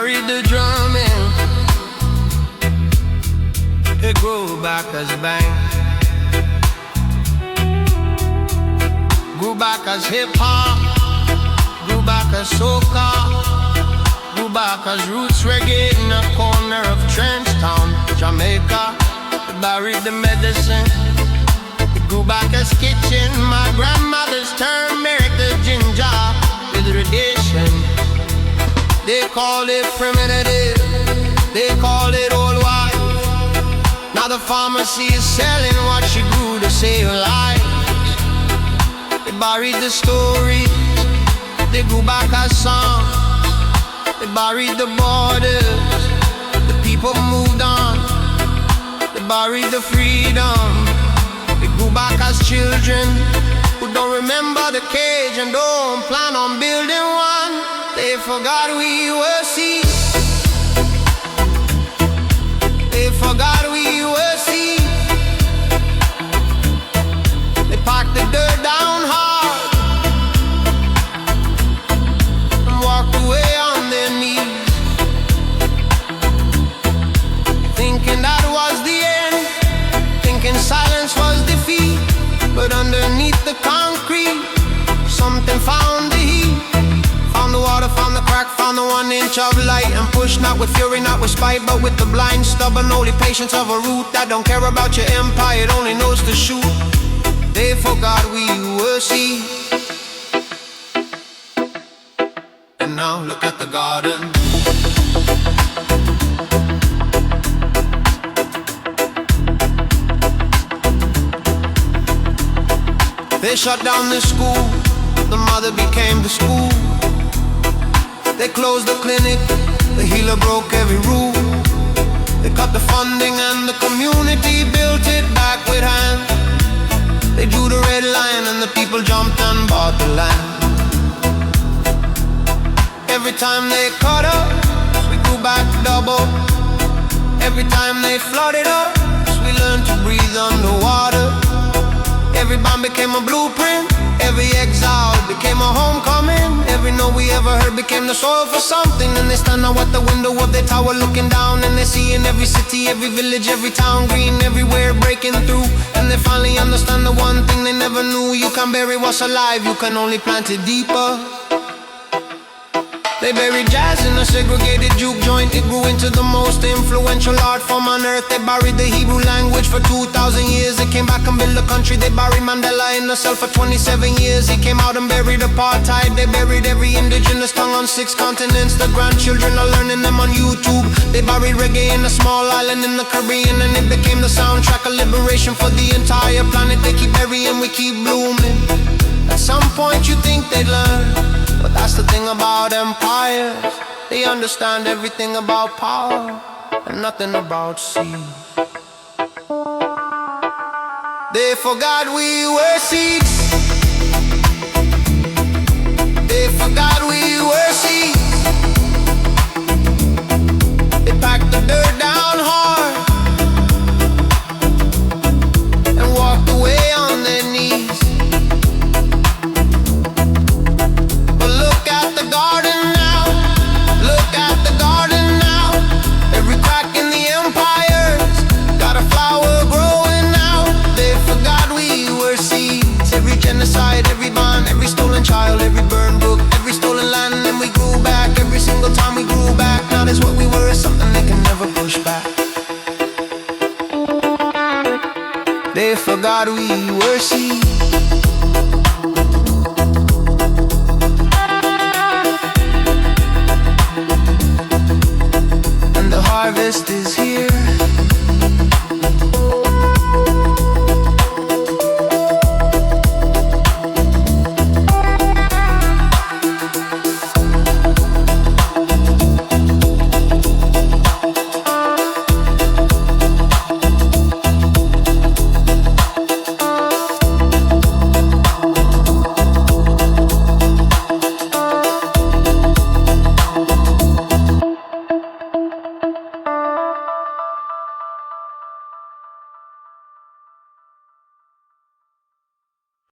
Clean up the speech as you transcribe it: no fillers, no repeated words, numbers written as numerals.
buried the drumming. It grew back as bang. Grew back as hip-hop. Grew back as soca. Grew back as roots reggae in a corner of Trenchtown, Jamaica. It buried the medicine. It grew back as kitchen. My grandmother's turmeric, the ginger with radiation. They call it primitive. They call it old wife. Now the pharmacy is selling what she grew to save lives. They buried the stories. They grew back as songs. They buried the borders. The people moved on. They buried the freedom. They grew back as children who don't remember the cage and don't plan on building one. They forgot we were seeds. They forgot we were seeds. They packed the dirt down hard and walked away on their knees, thinking that was the end, thinking silence was defeat. But underneath the concrete, something found the heat. Found the water, found the crack, found the 1 inch of light, and pushed not with fury, not with spite, but with the blind, stubborn, holy patience of a root that don't care about your empire, it only knows to shoot. They forgot we were seeds. And now look at the garden. They shut down the school. The mother became the school. They closed the clinic. The healer broke every rule. They cut the funding and the community built it back with hands. They drew the red line and the people jumped and bought the land. Every time they cut up, we grew back double. Every time they flooded us, we learned to breathe underwater. Every bomb became a blueprint. Every exile became a homecoming. Every note we ever heard became the soil for something. And they stand now at the window of their tower looking down, and they see in every city, every village, every town, green everywhere breaking through. And they finally understand the one thing they never knew: you can't bury what's alive, you can only plant it deeper. They buried jazz in a segregated juke joint. It grew into the most influential art form on earth. They buried the Hebrew language for 2,000 years. They came back and built a country. They buried Mandela in a cell for 27 years. He came out and buried apartheid. They buried every indigenous tongue on 6 continents. The grandchildren are learning them on YouTube. They buried reggae in a small island in the Caribbean, and it became the soundtrack of liberation for the entire planet. They keep burying, we keep blooming. At some point you think they'd learn, but that's the thing about empires. They understand everything about power and nothing about seeds. They forgot we were seeds. They forgot we were seeds. They packed the dirt down hard and walked away on their knees. Every bond, every stolen child, every burned book, every stolen land, and we grew back. Every single time we grew back. Now that's what we were, something they can never push back. They forgot we were seeds. And the harvest is here.